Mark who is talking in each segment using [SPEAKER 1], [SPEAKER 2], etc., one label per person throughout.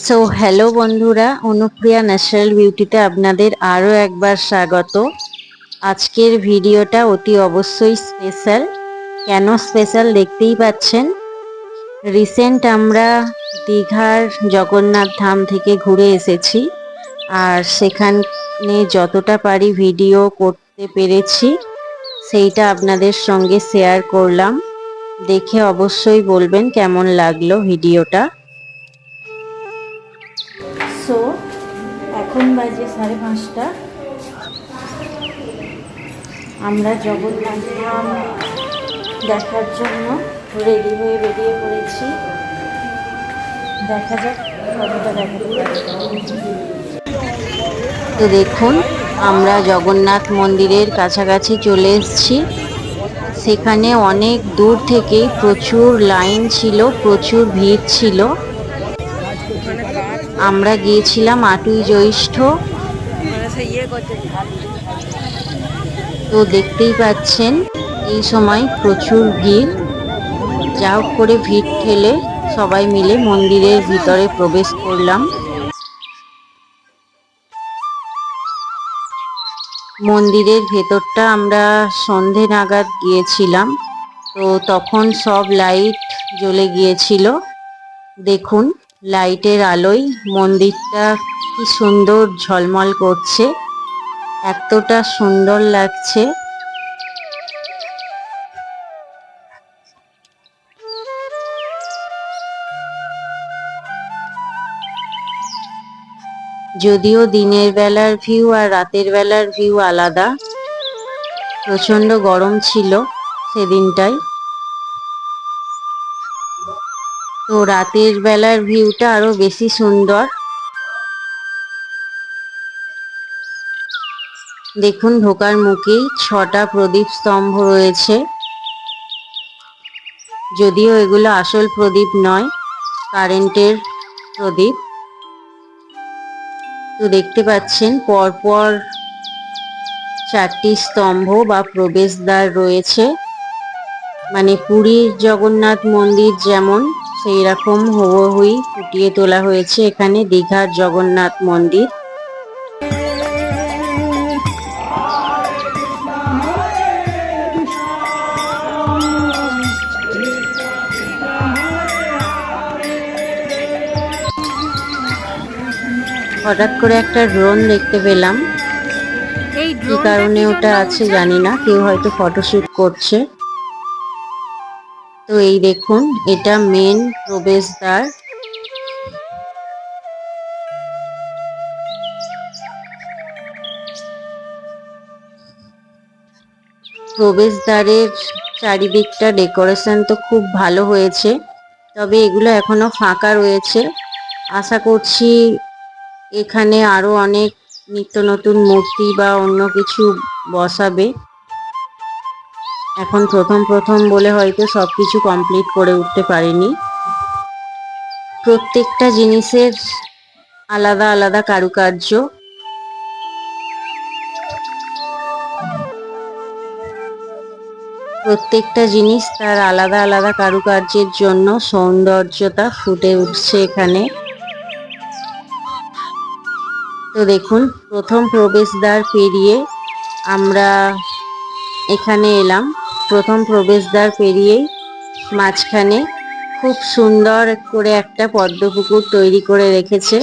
[SPEAKER 1] So hello বন্ধুরা, Anupriya natural বিউটিতে আপনাদের আরও একবার স্বাগত। আজকের ভিডিওটা অতি অবশ্যই স্পেশাল। কেন স্পেশাল দেখতেই পাচ্ছেন। রিসেন্ট আমরা দীঘার জগন্নাথ ধাম থেকে ঘুরে এসেছি, আর সেখানে যতটা পারি ভিডিও করতে পেরেছি সেইটা আপনাদের সঙ্গে শেয়ার করলাম। দেখে অবশ্যই বলবেন কেমন লাগলো ভিডিওটা। সো এখন বাজে 5:30। আমরা জগন্নাথ ধাম দেখার জন্য রেডি হয়ে বেরিয়ে পড়েছি। দেখা যাক কতটা দেখাতে পারি। তো দেখুন, আমরা জগন্নাথ মন্দিরের কাছাকাছি চলে এসেছি। সেখানে অনেক দূর থেকেই প্রচুর লাইন ছিল, প্রচুর ভিড় ছিল। আমরা গিয়েছিলাম 8ই জ্যৈষ্ঠ। তো দেখতেই পাচ্ছেন এই সময় প্রচুর ভিড়। যা হোক করে ভিড় ঠেলে সবাই মিলে মন্দিরের ভিতরে প্রবেশ করলাম। মন্দিরের ভেতরটা আমরা সন্ধে নাগাদ গিয়েছিলাম, তো তখন সব লাইট জ্বলে গিয়েছিল। দেখুন, লাইটের আলোয় মন্দিরটা কি সুন্দর ঝলমল করছে, এতটা সুন্দর লাগছে। যদিও দিনের বেলার ভিউ আর রাতের বেলার ভিউ আলাদা। প্রচন্ড গরম ছিল সেদিনটাই। তো রাতের বেলার ভিউটা আরো বেশি সুন্দর। দেখুন, ঢোকার মুখেই 6টা প্রদীপ স্তম্ভ রয়েছে। যদিও এগুলো আসল প্রদীপ নয়, কারেন্টের প্রদীপ। তো দেখতে পাচ্ছেন পরপর 4টি স্তম্ভ বা প্রবেশদ্বার রয়েছে। মানে পুরীর জগন্নাথ মন্দির যেমন, সেই রকম হুবহুই ফুটিয়ে তোলা হয়েছে এখানে দীঘার জগন্নাথ মন্দির। হঠাৎ করে একটা ড্রোন দেখতে পেলাম। কি কারণে ওটা আছে জানি না, কেউ হয়তো ফটোশুট করছে। তো এই দেখুন, এটা মেন প্রবেশদ্বার। প্রবেশদ্বারের চারিদিকটা ডেকোরেশন তো খুব ভালো হয়েছে, তবে এগুলো এখনো ফাঁকা রয়েছে। আশা করছি এখানে আরো অনেক নিত্য নতুন মূর্তি বা অন্য কিছু বসাবে। এখন প্রথম প্রথম বলে হয়তো সবকিছু কমপ্লিট করে উঠতে পারেনি। প্রত্যেকটা জিনিসের আলাদা আলাদা কারুকার্য। প্রত্যেকটা জিনিস তার আলাদা আলাদা কারুকার্যের জন্য সৌন্দর্যতা ফুটে উঠছে এখানে। তো দেখুন, প্রথম প্রবেশদ্বার পেরিয়ে আমরা এখানে এলাম। প্রথম প্রবেশদ্বার পেরিয়েই মাঝখানে খুব সুন্দর করে একটা পদ্মপুকুর তৈরি করে রেখেছে।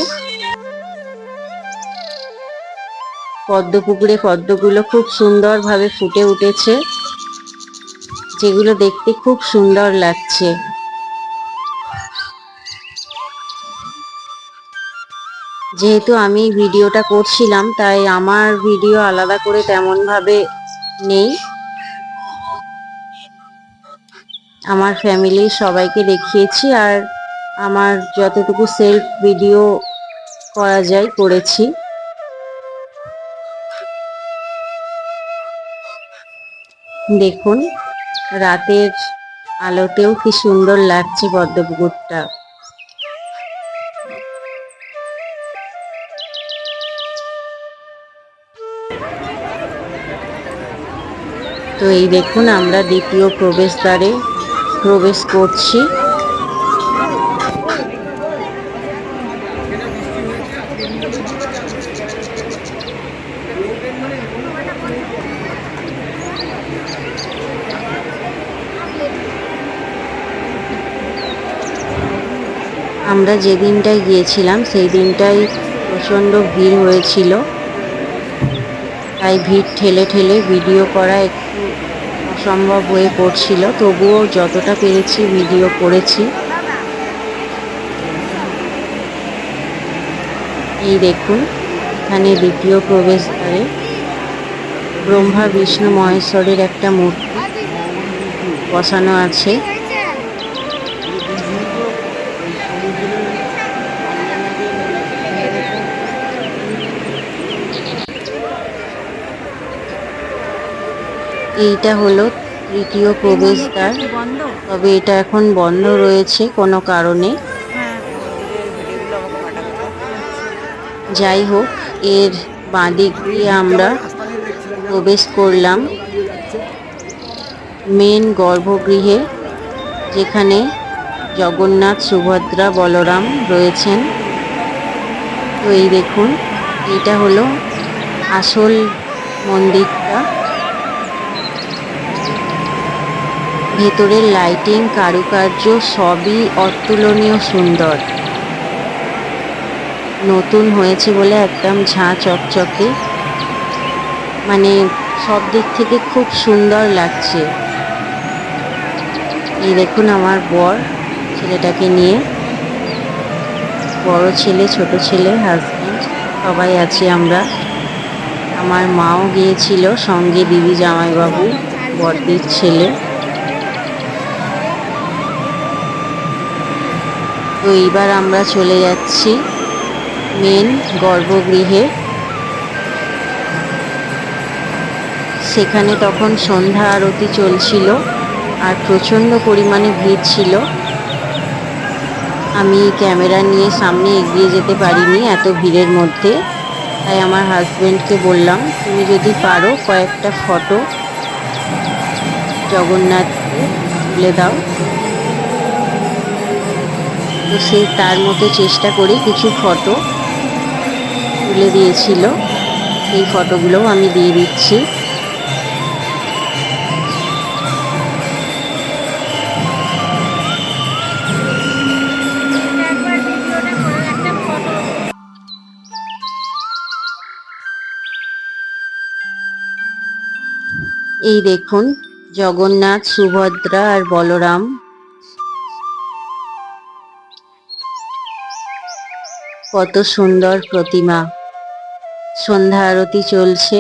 [SPEAKER 1] পদ্মপুকুরে পদ্মগুলো খুব সুন্দরভাবে ফুটে উঠেছে, যেগুলো দেখতে খুব সুন্দর লাগছে। যেহেতু আমি ভিডিওটা করছিলাম, তাই আমার ভিডিও আলাদা করে তেমন ভাবে নেই। আমার ফ্যামিলির সবাইকে দেখিয়েছি, আর আমার যতটুকু সেলফ ভিডিও করা যায় করেছি। দেখুন, রাতের আলোতেও কি সুন্দর লাগছে পদ্মপুকুরটা। তো এই দেখুন, আমরা দ্বিতীয় প্রবেশদ্বারে প্রবেশ করছি। আমরা যে দিনটায় গিয়েছিলাম সেই দিনটাই প্রচণ্ড ভিড় হয়েছিল, তাই ভিড় ঠেলে ঠেলে ভিডিও করা একটু অসম্ভব হয়ে পড়ছিল। তবুও যতটা পেরেছি ভিডিও করেছি। এই দেখুন, এখানে দ্বিতীয় প্রবেশদ্বারে ব্রহ্মা বিষ্ণু মহেশ্বরের একটা মূর্তি বসানো আছে। এইটা হলো তৃতীয় প্রবেশদ্বার, তবে এটা এখন বন্ধ রয়েছে কোনো কারণে। যাই হোক, এর বাঁদিক দিয়ে আমরা প্রবেশ করলাম মেন গর্ভগৃহে, যেখানে জগন্নাথ, সুভদ্রা, বলরাম রয়েছেন। তো এই দেখুন, এইটা হলো আসল মন্দিরটা। ভেতরের লাইটিং, কারুকার্য সবই অতুলনীয় সুন্দর। নতুন হয়েছে বলে একদম ঝাঁ চকচকে, মানে সব দিক থেকে খুব সুন্দর লাগছে। এই দেখুন আমার বর ছেলেটাকে নিয়ে, বড় ছেলে, ছোট ছেলে, হাজব্যান্ড সবাই আছি আমরা। আমার মাও গিয়েছিল সঙ্গে, দিদি, জামাইবাবু, বড়দির ছেলে। তো এইবার আমরা চলে যাচ্ছি মেন গর্ভগৃহে। সেখানে তখন সন্ধ্যা আরতি চলছিল আর প্রচণ্ড পরিমাণে ভিড় ছিল। আমি ক্যামেরা নিয়ে সামনে এগিয়ে যেতে পারিনি এত ভিড়ের মধ্যে, তাই আমার হাজব্যান্ডকে বললাম, তুমি যদি পারো কয়েকটা ফটো জগন্নাথকে তুলে দাও। তো সে তার মতো চেষ্টা করে কিছু ফটো তুলে দিয়েছিল, সেই ফটোগুলোও আমি দিয়ে দিচ্ছি। এই দেখুন জগন্নাথ, সুভদ্রা আর বলরাম। কত সুন্দর প্রতিমা। সন্ধ্যা আরতি চলছে,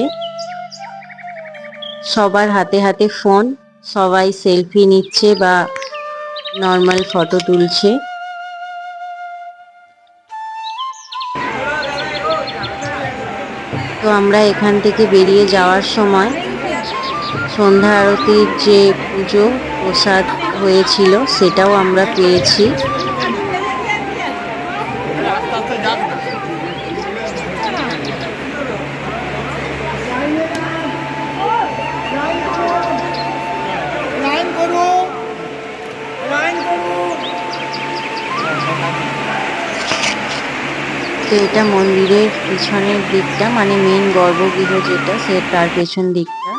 [SPEAKER 1] সবার হাতে হাতে ফোন, সবাই সেলফি নিচ্ছে বা নর্মাল ফটো তুলছে। তো আমরা এখান থেকে বেরিয়ে যাওয়ার সময় সন্ধ্যা আরতির যে পুজো প্রসাদ হয়েছিল সেটাও আমরা পেয়েছি। তো এটা মন্দিরের পিছনের দিকটা, মানে মেন গর্ভগৃহ যেটা, সে তার পেছন দিকটা।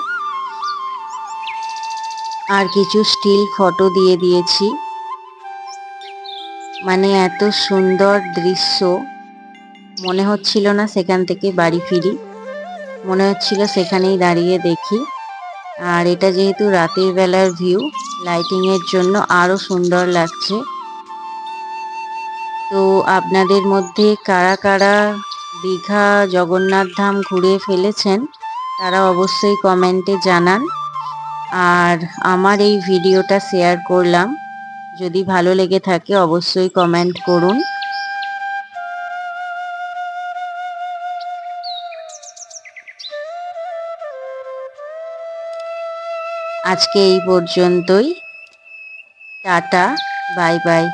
[SPEAKER 1] আর কিছু স্টিল ফটো দিয়ে দিয়েছি। মানে এত সুন্দর দৃশ্য, মনে হচ্ছিল না সেখান থেকে বাড়ি ফিরি, মনে হচ্ছিল সেখানেই দাঁড়িয়ে দেখি। আর এটা যেহেতু রাতের বেলার ভিউ, লাইটিং এর জন্য আরো সুন্দর লাগছে। তো আপনাদের মধ্যে কারা কারা দীঘা জগন্নাথ ধাম ঘুরে ফেলেছেন তারা অবশ্যই কমেন্টে জানান। আর আমার এই ভিডিওটা শেয়ার করলাম, যদি ভালো লেগে থাকে অবশ্যই কমেন্ট করুন। আজকে এই পর্যন্তই। Tata, bye bye.